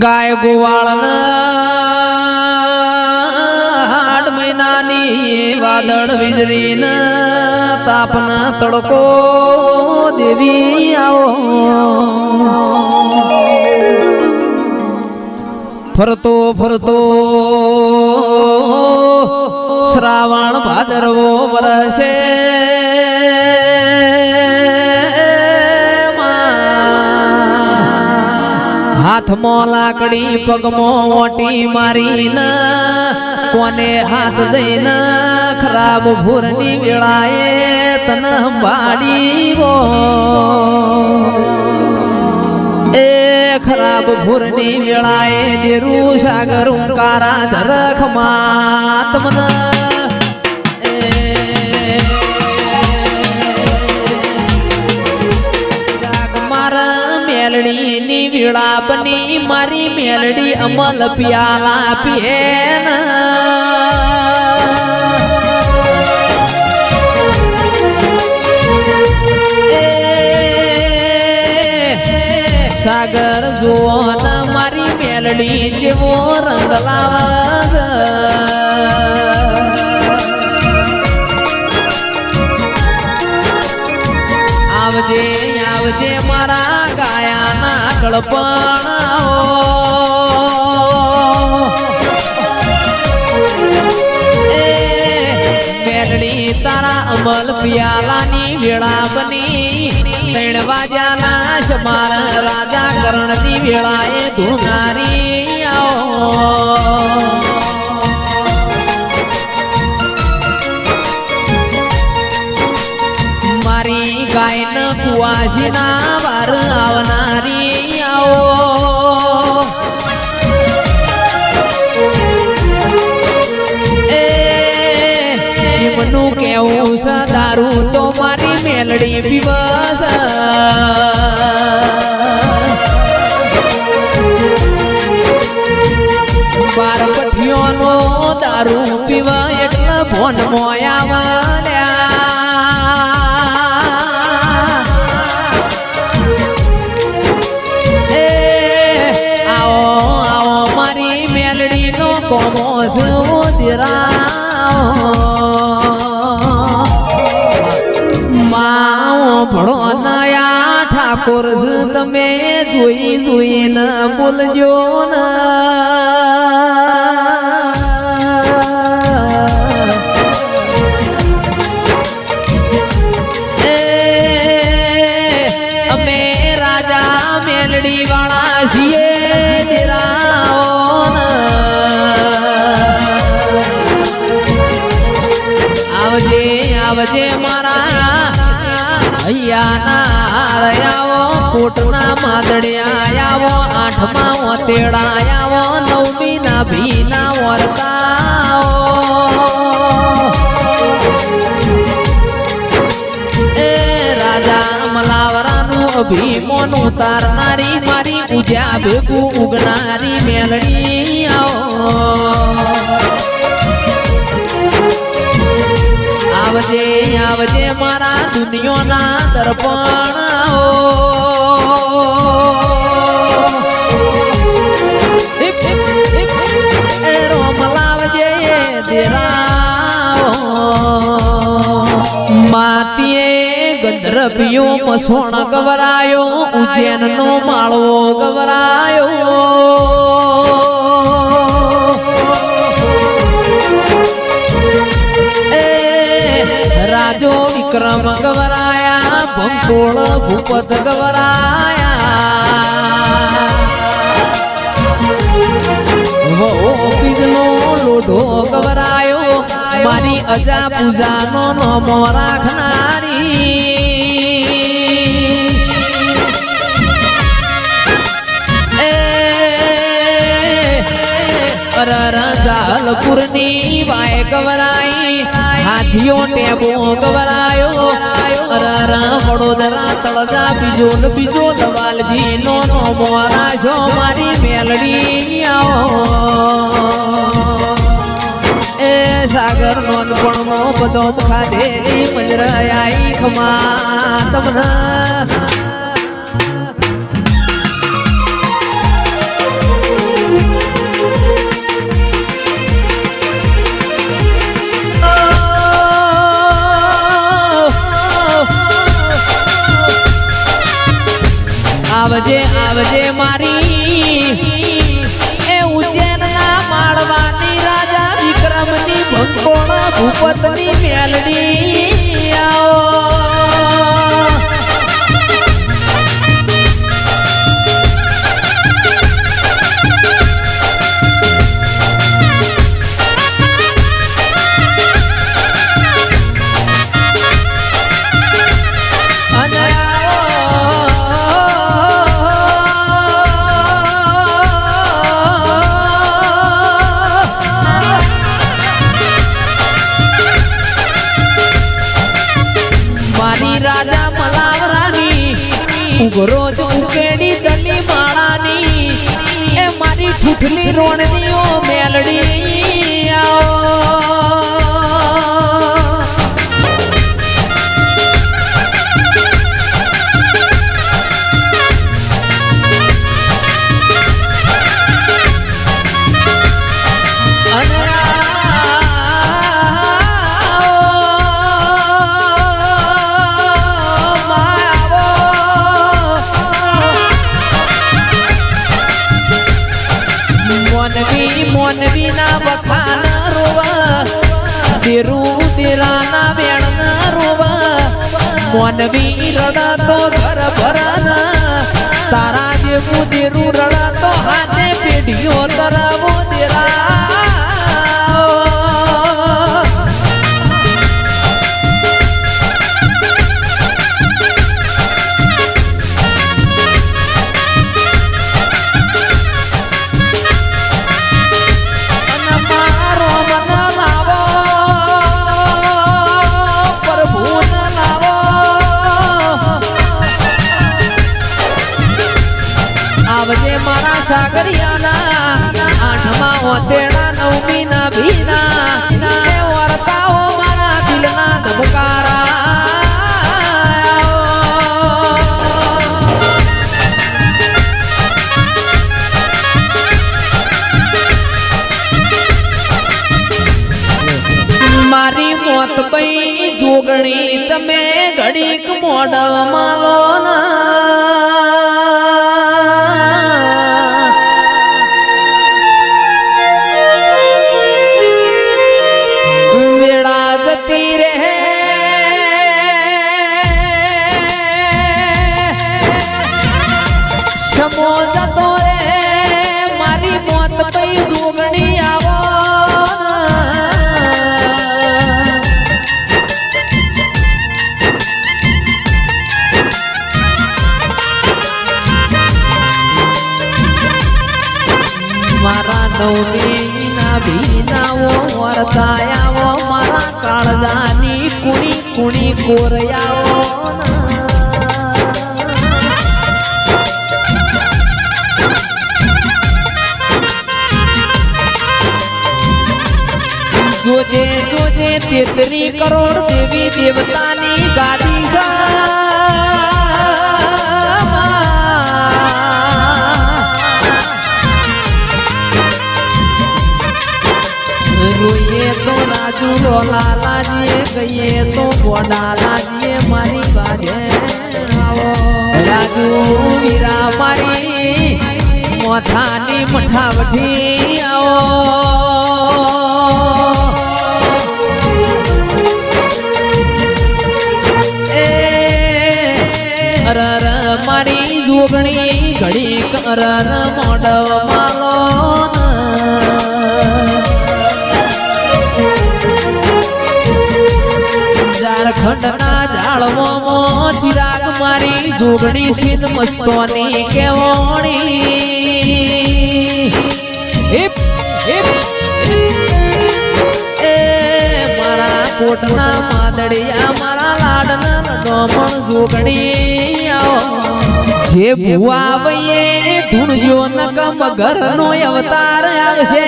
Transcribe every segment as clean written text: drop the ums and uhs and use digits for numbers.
ગાય ગોવાળના હાડ મહિનાની વાદળ વીજળીને તાપના તડકો દેવી આવો ફરતો ફરતો શ્રાવણ ભાદરવો વરસે હાથમાં લાકડી પગમાં ઓટી મારીને કોને હાથ દઈને ખરાબ ભૂરની વેળાએ તને સંભાળીવો એ ખરાબ ભૂરની વેળાએ દેરું સાગર ઉંકારા ધરખમાં તમને મેલડી ની વિળાપની મારી મેલડી અમલ પ્યાલા પીએન સાગર જુઓ ન મારી મેલડી જેવો રંગ લાવ આવજે આવજે મારા ગાયાના ગળપણાઓ એ મેલડી તારા અમલ પિયાલાની વેળા બની 3 વાગ્યાના સમાર રાજા કરણની વેળાએ ધુનારી આવો ગાયન કુવાસીના વાર આવનારી આવો એ એમનું કેવું છે દારૂ તો મારી મેલડી પીવસ બાર પઠિયોનો દારૂ પીવા એટલે ભોન મોયા કોમોસ માઓ ભણો નયા ઠાકોર તમે જોઈ જોઈને બોલજો ને અમે રાજા મેલડી વાળા છીએ આવજે આવજે મારા હૈયાના આવો કોટના માદડિયા આવો 8મા ઓતેડા આવો 9મી ના ભીના વર્તાઓ એ રાજા મલાવરાનું અભિમોન ઉતારનારી મારી ઉજ્યા ભેગું ઉગનારી મેલડી આવો આવજે આવજે મારા દુનિયાના દર્પણાઓ રોમ લાવજે દેરાઓ માતીએ ગંધર્પિયો મસોણ ગવરાયો ઉજ્જૈનનો માળવો ગવરાયો રાજો વિક્રમ ગવરાયા ભંકોળ ભૂપત ગવરાયા બીજનો લોઢો ગવરાયો મારી અજા પૂજાનો નોમો રાખનારી જાલપુરની વાય ગવરાઈ હાથીઓ ટેબો ગવરાયો વડોદરા તળજા બીજો દવાલજી નો મોરા છો મારી મેલડી આવો એ સાગર નોંધપણમાં બધો ખાધેલી મજરાઈ ખમા તમને કંકોણા ભૂપતની મેલડી આવો રાજા મલાવરાની રોજ ઉકેડી દલી માળાની એ મારી ઠૂઠલી રોણનીઓ મેલડી આવો મોનવી ના વખાન રોવા તેરું તેરાના વેણ રોવા મોનવી રડાતો ઘર ભરન તારા જેવું તેરું રડાતો હાથે પેઢીઓ તરાવો તેરા આવજે મારા સાગરિયાના આઠમા ઓતેડા નવમીના ભીના વર્તાઓ મારા દિલના ધબકારા મારી મોત પઈ જોગણી તમે ઘડીક મોઢમાં લો જતો રે મારી મોત પઈ જોગણી આવો મારા નવમીના ભીનાઓ વર્તાયાવો મારા કાળજાની કુણી કુણી કોરયાવો જોજે જોજે 33 કરોડ દેવી દેવતાની ગાદી છે રોઈએ તો રાજુ લાલાજીએ ગઈએ તો ગોડાલાજીએ મારી બાજે આવો રાજુ વીરા મારી મોથાની મઠાવઠી આવો મારી જોગણી ઘડી કરર મોડવ માલો ઝારખંડના ઝાડવામાં ચિરાગ મારી જોગણી સિંધ મસ્તોની કેવણી મારા કોટના માદડિયા મારા લાડના ડોમણ જોગણી જે ભુવા વયે ધૂણજો નકમ ઘરનો અવતાર આવશે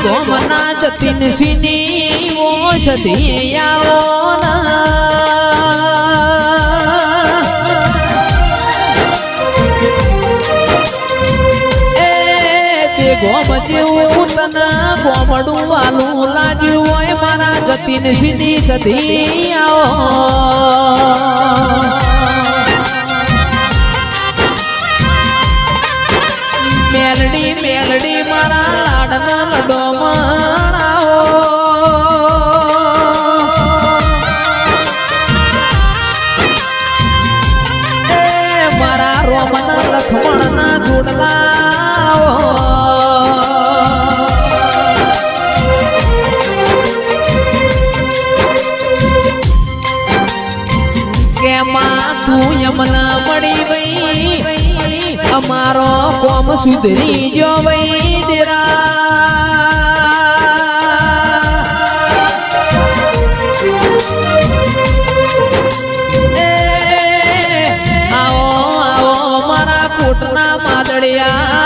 ગોમના જતીન સિની ઓષધિ આવો ના પડું વાલું લાગ્યું હોય મારા જતીન સીધી સધી આવો મેલડી મેલડી મારા લાડના લડો મારાઓ એ મારા રોમના લખમણના જોડલાઓ કેમાં તું યમના મળી વઈ અમારો કોમ સુધરી જો વઈ આવો આવો મારા કોટના માદડિયા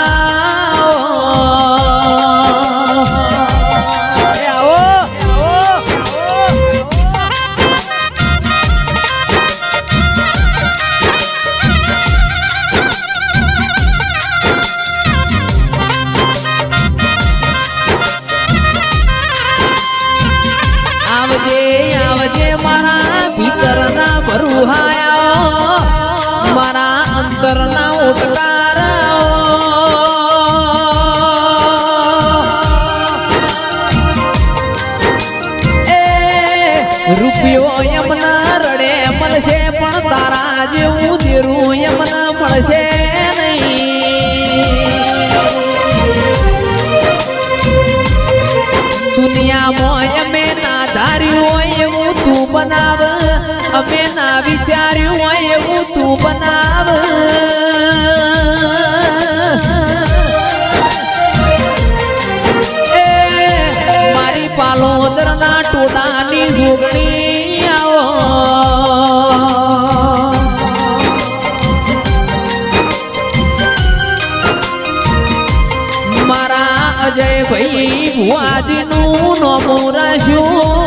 આવજે મારા ભીતરના ભરુહાયા મારા અંતરના ઓટકાર એ રૂપિયો યમના રડે મળશે પણ તારા જેવું દેરું યમના મળશે નહીં દુનિયામાં અમે ના ધાર્યું હોય એવું તું બનાવ અમે ના વિચાર્યું હોય એવું તું બનાવ એ મારી પાલોદરના ટોળાની જોગણી આવો અજય ભાઈ ભુવાજીનું નોમું રાખ્યું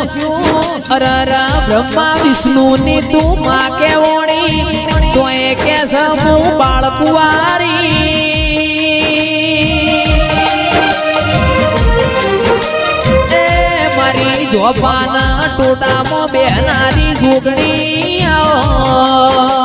અરર બ્રહ્મા વિષ્ણુની તું માં કેવણી તો એ કે સમૂહ બાળકુવારી એ મારી જોપાના ટોટામાં બેનારી જોગણી આવો